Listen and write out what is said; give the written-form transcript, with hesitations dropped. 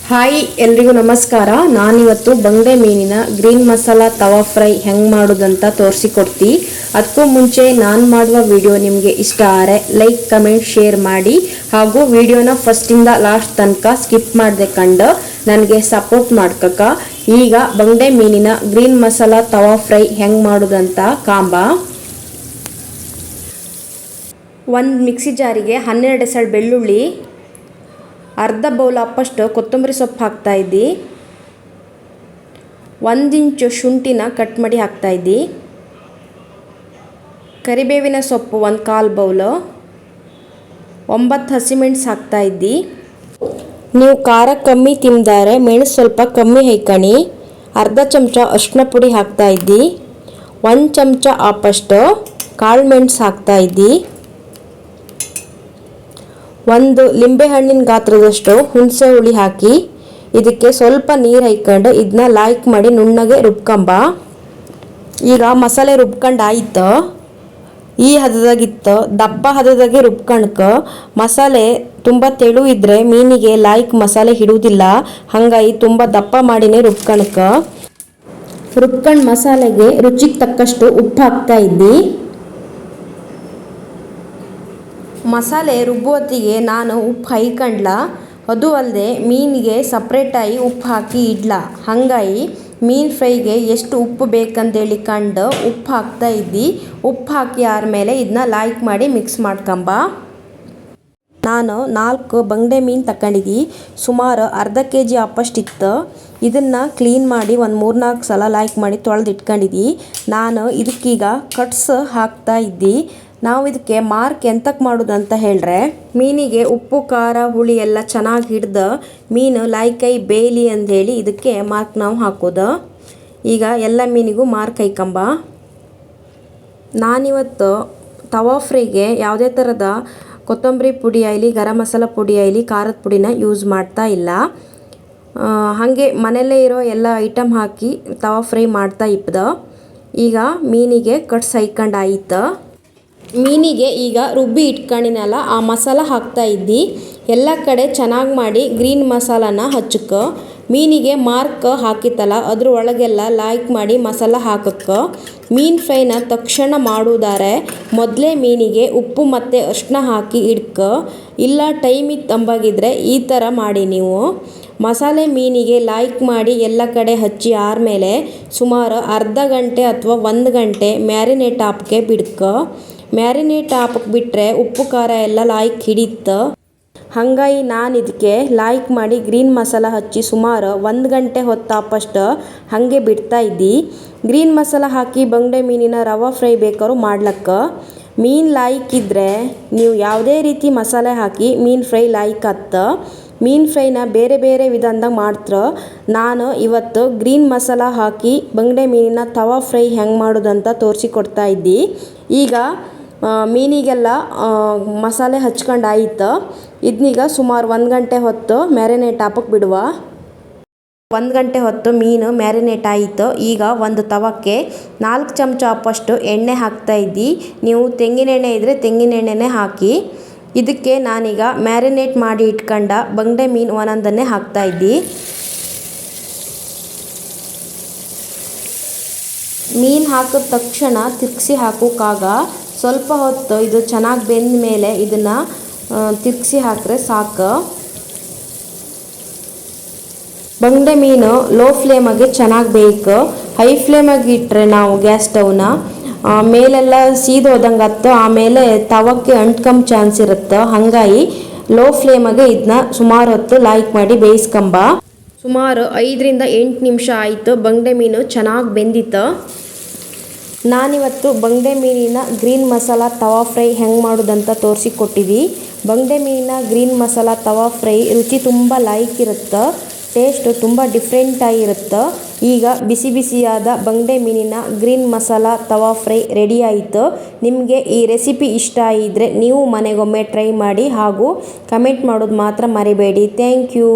Hi ಎಲ್ರಿಗೂ ನಮಸ್ಕಾರ. ನಾನಿವತ್ತು ಬಂಗಡೆ ಮೀನಿನ ಗ್ರೀನ್ ಮಸಾಲ ತವಾ ಫ್ರೈ ಹೆಂಗೆ ಮಾಡೋದಂತ ತೋರಿಸಿಕೊಡ್ತಿ. ಅದಕ್ಕೂ ಮುಂಚೆ ನಾನು ಮಾಡುವ ವಿಡಿಯೋ ನಿಮಗೆ ಇಷ್ಟ ಆದರೆ ಲೈಕ್ ಕಮೆಂಟ್ ಶೇರ್ ಮಾಡಿ, ಹಾಗೂ ವಿಡಿಯೋನ ಫಸ್ಟಿಂದ ಲಾಸ್ಟ್ ತನಕ ಸ್ಕಿಪ್ ಮಾಡದೆ ಕಂಡು ನನಗೆ ಸಪೋರ್ಟ್ ಮಾಡ್ಕಕ್ಕ. ಈಗ ಬಂಗಡೆ ಮೀನಿನ ಗ್ರೀನ್ ಮಸಾಲ ತವಾ ಫ್ರೈ ಹೆಂಗೆ ಮಾಡೋದಂತ ಕಾಂಬ. ಒಂದು ಮಿಕ್ಸಿ ಜಾರಿಗೆ 12 ಎಸಳು ಬೆಳ್ಳುಳ್ಳಿ, ಅರ್ಧ ಬೌಲ್ ಅಪ್ಪಷ್ಟು ಕೊತ್ತಂಬರಿ ಸೊಪ್ಪು ಹಾಕ್ತಾಯಿದ್ದಿ, 1 ಇಂಚು ಶುಂಠಿನ ಕಟ್ ಮಾಡಿ ಹಾಕ್ತಾಯಿದ್ದಿ, ಕರಿಬೇವಿನ ಸೊಪ್ಪು 1/4 ಬೌಲು, 9 ಹಸಿಮೆಣಸು ಹಾಕ್ತಾಯಿದ್ದಿ. ನೀವು ಖಾರ ಕಮ್ಮಿ ತಿಂದರೆ ಮೆಣಸು ಸ್ವಲ್ಪ ಕಮ್ಮಿ ಹೈಕಣಿ. ಅರ್ಧ ಚಮಚ ಅರಿಶಿನ ಪುಡಿ ಹಾಕ್ತಾಯಿದ್ದಿ, 1 ಚಮಚ ಆಪಷ್ಟು ಕಾಳು ಮೆಣಸು ಹಾಕ್ತಾಯಿದ್ದಿ, 1 ಲಿಂಬೆ ಹಣ್ಣಿನ ಗಾತ್ರದಷ್ಟು ಹುಣಸೆ ಹುಳಿ ಹಾಕಿ ಇದಕ್ಕೆ ಸ್ವಲ್ಪ ನೀರು ಹಾಕ್ಕೊಂಡು ಇದನ್ನ ಲೈಕ್ ಮಾಡಿ ನುಣ್ಣಗೆ ರುಬ್ಕೊಂಬ. ಈಗ ಮಸಾಲೆ ರುಬ್ಕೊಂಡು ಆಯ್ತು. ಈ ಹದದಾಗಿತ್ತು, ದಪ್ಪ ಹದದಾಗೆ ರುಬ್ಕಣ್ಕ. ಮಸಾಲೆ ತುಂಬ ತೆಳು ಇದ್ದರೆ ಮೀನಿಗೆ ಲೈಕ್ ಮಸಾಲೆ ಹಿಡುವುದಿಲ್ಲ, ಹಾಗಾಗಿ ತುಂಬ ದಪ್ಪ ಮಾಡಿನೇ ರುಬ್ಕಣ್ಕ. ರುಬ್ಕೊಂಡು ಮಸಾಲೆಗೆ ರುಚಿಗೆ ತಕ್ಕಷ್ಟು ಉಪ್ಪು ಹಾಕ್ತಾಯಿದ್ದಿ. ಮಸಾಲೆ ರುಬ್ಬುವತ್ತಿಗೆ ನಾನು ಉಪ್ಪು ಹೈಕಂಡ್ಲ, ಅದು ಅಲ್ಲದೆ ಮೀನಿಗೆ ಸಪ್ರೇಟಾಗಿ ಉಪ್ಪು ಹಾಕಿ ಇಡ್ಲ. ಹಾಗಾಗಿ ಮೀನು ಫ್ರೈಗೆ ಎಷ್ಟು ಉಪ್ಪು ಬೇಕಂತೇಳಿ ಕಂಡು ಉಪ್ಪು ಹಾಕ್ತಾಯಿದ್ದಿ. ಉಪ್ಪು ಹಾಕಿ ಆದಮೇಲೆ ಇದನ್ನ ಲೈಕ್ ಮಾಡಿ ಮಿಕ್ಸ್ ಮಾಡ್ಕೊಂಬ. ನಾನು 4 ಬಂಗಡೆ ಮೀನು ತಗೊಂಡಿದ್ದಿ, ಸುಮಾರು ಅರ್ಧ kg ಅಪ್ಪಷ್ಟಿತ್ತು. ಇದನ್ನು ಕ್ಲೀನ್ ಮಾಡಿ ಒಂದು 3-4 ಸಲ ಲೈಕ್ ಮಾಡಿ ತೊಳೆದು ಇಟ್ಕೊಂಡಿದ್ದಿ. ನಾನು ಇದಕ್ಕೀಗ ಕಟ್ಸ್ ಹಾಕ್ತಾಯಿದ್ದಿ. ನಾವು ಇದಕ್ಕೆ ಮಾರ್ಕ್ ಎಂತಕ್ಕೆ ಮಾಡೋದಂತ ಹೇಳ್ರೆ, ಮೀನಿಗೆ ಉಪ್ಪು ಖಾರ ಹುಳಿ ಎಲ್ಲ ಚೆನ್ನಾಗಿ ಹಿಡ್ದು ಮೀನು ಲೈಕೈ ಬೇಯಲಿ ಅಂದೇಳಿ ಇದಕ್ಕೆ ಮಾರ್ಕ್ ನಾವು ಹಾಕೋದು. ಈಗ ಎಲ್ಲ ಮೀನಿಗೂ ಮಾರ್ಕ್ ಹಾಯ್ಕೊಂಬ. ನಾನಿವತ್ತು ತವಾ ಫ್ರೈಗೆ ಯಾವುದೇ ಥರದ ಕೊತ್ತಂಬರಿ ಪುಡಿ ಆಗಲಿ, ಗರಂ ಮಸಾಲ ಪುಡಿ ಆಗಲಿ, ಖಾರದ ಪುಡಿನ ಯೂಸ್ ಮಾಡ್ತಾ ಇಲ್ಲ. ಹಾಗೆ ಮನೆಯಲ್ಲೇ ಇರೋ ಎಲ್ಲ ಐಟಮ್ ಹಾಕಿ ತವಾ ಫ್ರೈ ಮಾಡ್ತಾ ಇಪ್ಪದ. ಈಗ ಮೀನಿಗೆ ಕಟ್ಸ್ ಹೈಕೊಂಡು ಆಯಿತು. ಮೀನಿಗೆ ಈಗ ರುಬ್ಬಿ ಇಟ್ಕೊಂಡಿನಲ್ಲ ಆ ಮಸಾಲ ಹಾಕ್ತಾಯಿದ್ದಿ. ಎಲ್ಲ ಕಡೆ ಚೆನ್ನಾಗಿ ಮಾಡಿ ಗ್ರೀನ್ ಮಸಾಲಾನ ಹಚ್ಚಕ್ಕ. ಮೀನಿಗೆ ಮಾರ್ಕ್ ಹಾಕಿತ್ತಲ್ಲ ಅದ್ರ ಒಳಗೆಲ್ಲ ಲೈಕ್ ಮಾಡಿ ಮಸಾಲ ಹಾಕಕ್ಕ. ಮೀನು ಫ್ರೈನ ತಕ್ಷಣ ಮಾಡುವುದಾರೆ ಮೊದಲೇ ಮೀನಿಗೆ ಉಪ್ಪು ಮತ್ತು ಅರಿಶಿನ ಹಾಕಿ ಇಡ್ಕ. ಇಲ್ಲ ಟೈಮ್ ಇತ್ತಂಬಾಗಿದ್ರೆ ಈ ಥರ ಮಾಡಿ ನೀವು. ಮಸಾಲೆ ಮೀನಿಗೆ ಲೈಕ್ ಮಾಡಿ ಎಲ್ಲ ಕಡೆ ಹಚ್ಚಿ ಆದಮೇಲೆ ಸುಮಾರು ಅರ್ಧ ಗಂಟೆ ಅಥವಾ 1 ಗಂಟೆ ಮ್ಯಾರಿನೇಟ್ ಹಾಪಕ್ಕೆ ಬಿಡ್ಕ. ಮ್ಯಾರಿನೇಟ್ ಹಾಪಕ್ಕೆ ಬಿಟ್ಟರೆ ಉಪ್ಪು ಖಾರ ಎಲ್ಲ ಲೈಕ್ ಹಿಡಿತ್ತು. ಹಾಗಾಗಿ ನಾನು ಇದಕ್ಕೆ ಲೈಕ್ ಮಾಡಿ ಗ್ರೀನ್ ಮಸಾಲ ಹಚ್ಚಿ ಸುಮಾರು 1 ಗಂಟೆ ಹೊತ್ತಾಪಷ್ಟು ಹಾಗೆ ಬಿಡ್ತಾಯಿದ್ದಿ. ಗ್ರೀನ್ ಮಸಾಲ ಹಾಕಿ ಬಂಗಡೆ ಮೀನಿನ ರವಾ ಫ್ರೈ ಬೇಕಾದ್ರೂ ಮಾಡ್ಲಕ್ಕ. ಮೀನು ಲೈಕ್ ಇದ್ದರೆ ನೀವು ಯಾವುದೇ ರೀತಿ ಮಸಾಲೆ ಹಾಕಿ ಮೀನು ಫ್ರೈ ಲೈಕ್ ಆತ್ತ. ಮೀನು ಫ್ರೈನ ಬೇರೆ ಬೇರೆ ವಿಧಾನದಾಗ ಮಾಡ್ತಾರೆ. ನಾನು ಇವತ್ತು ಗ್ರೀನ್ ಮಸಾಲ ಹಾಕಿ ಬಂಗಡೆ ಮೀನಿನ ತವಾ ಫ್ರೈ ಹೆಂಗೆ ಮಾಡೋದಂತ ತೋರಿಸಿಕೊಡ್ತಾ ಇದ್ದಿ. ಈಗ ಮೀನಿಗೆಲ್ಲ ಮಸಾಲೆ ಹಚ್ಕೊಂಡು ಆಯಿತು. ಇದನ್ನೀಗ ಸುಮಾರು 1 ಗಂಟೆ ಹೊತ್ತು ಮ್ಯಾರಿನೇಟ್ ಹಾಪಕ್ಕೆ ಬಿಡುವ. 1 ಗಂಟೆ ಹೊತ್ತು ಮೀನು ಮ್ಯಾರಿನೇಟ್ ಆಯಿತು. ಈಗ ಒಂದು ತವಕ್ಕೆ 4 ಚಮಚ ಅಪ್ಪಷ್ಟು ಎಣ್ಣೆ ಹಾಕ್ತಾಯಿದ್ದಿ. ನೀವು ತೆಂಗಿನ ಎಣ್ಣೆ ಇದ್ದರೆ ತೆಂಗಿನ ಎಣ್ಣೆನೇ ಹಾಕಿ. ಇದಕ್ಕೆ ನಾನೀಗ ಮ್ಯಾರಿನೇಟ್ ಮಾಡಿ ಇಟ್ಕೊಂಡ ಬಂಗಡೆ ಮೀನು ಒಂದೊಂದನ್ನೇ ಹಾಕ್ತಾಯಿದ್ದಿ. ಮೀನು ಹಾಕಿದ ತಕ್ಷಣ ತಿರ್ಗಿಸಿ ಹಾಕೋಕ್ಕಾಗ ಸ್ವಲ್ಪ ಹೊತ್ತು ಇದು ಚೆನ್ನಾಗಿ ಬೆಂದ ಮೇಲೆ ಇದನ್ನು ತಿರ್ಗಿಸಿ ಹಾಕಿದ್ರೆ ಸಾಕು. ಬಂಗಡೆ ಮೀನು ಲೋ ಫ್ಲೇಮಾಗೆ ಚೆನ್ನಾಗಿ ಬೇಕು. ಹೈ ಫ್ಲೇಮಾಗಿ ಇಟ್ಟರೆ ನಾವು ಗ್ಯಾಸ್ ಸ್ಟವ್ನ ಮೇಲೆಲ್ಲ ಸೀದೋದಂಗೆ ಹತ್ತು, ಆಮೇಲೆ ತವಕ್ಕೆ ಅಂಟ್ಕೊಂಬ ಚಾನ್ಸ್ ಇರುತ್ತೆ. ಹಾಗಾಗಿ ಲೋ ಫ್ಲೇಮಾಗೆ ಇದನ್ನ ಸುಮಾರು ಹೊತ್ತು ಲೈಕ್ ಮಾಡಿ ಬೇಯಿಸ್ಕೊಂಬ. ಸುಮಾರು 5ರಿಂದ 8 ನಿಮಿಷ ಆಯಿತು. ಬಂಗಡೆ ಮೀನು ಚೆನ್ನಾಗಿ ಬೆಂದಿತ್ತು. ನಾನಿವತ್ತು ಬಂಗಡೆ ಮೀನಿನ ಗ್ರೀನ್ ಮಸಾಲ ತವಾ ಫ್ರೈ ಹೆಂಗೆ ಮಾಡೋದಂತ ತೋರಿಸಿಕೊಟ್ಟಿದ್ದಿ. ಬಂಗಡೆ ಮೀನಿನ ಗ್ರೀನ್ ಮಸಾಲ ತವಾ ಫ್ರೈ ರುಚಿ ತುಂಬ ಲೈಕ್ ಇರುತ್ತೆ, ಟೇಸ್ಟ್ ತುಂಬ ಡಿಫ್ರೆಂಟಾಗಿರುತ್ತೆ. ಈಗ ಬಿಸಿ ಬಿಸಿಯಾದ ಬಂಗಡೆ ಮೀನಿನ ಗ್ರೀನ್ ಮಸಾಲ ತವಾ ಫ್ರೈ ರೆಡಿ ಆಯಿತು. ನಿಮಗೆ ಈ ರೆಸಿಪಿ ಇಷ್ಟ ಆಗಿದ್ದರೆ ನೀವು ಮನೆಗೊಮ್ಮೆ ಟ್ರೈ ಮಾಡಿ, ಹಾಗೂ ಕಮೆಂಟ್ ಮಾಡೋದು ಮಾತ್ರ ಮರಿಬೇಡಿ. Thank you.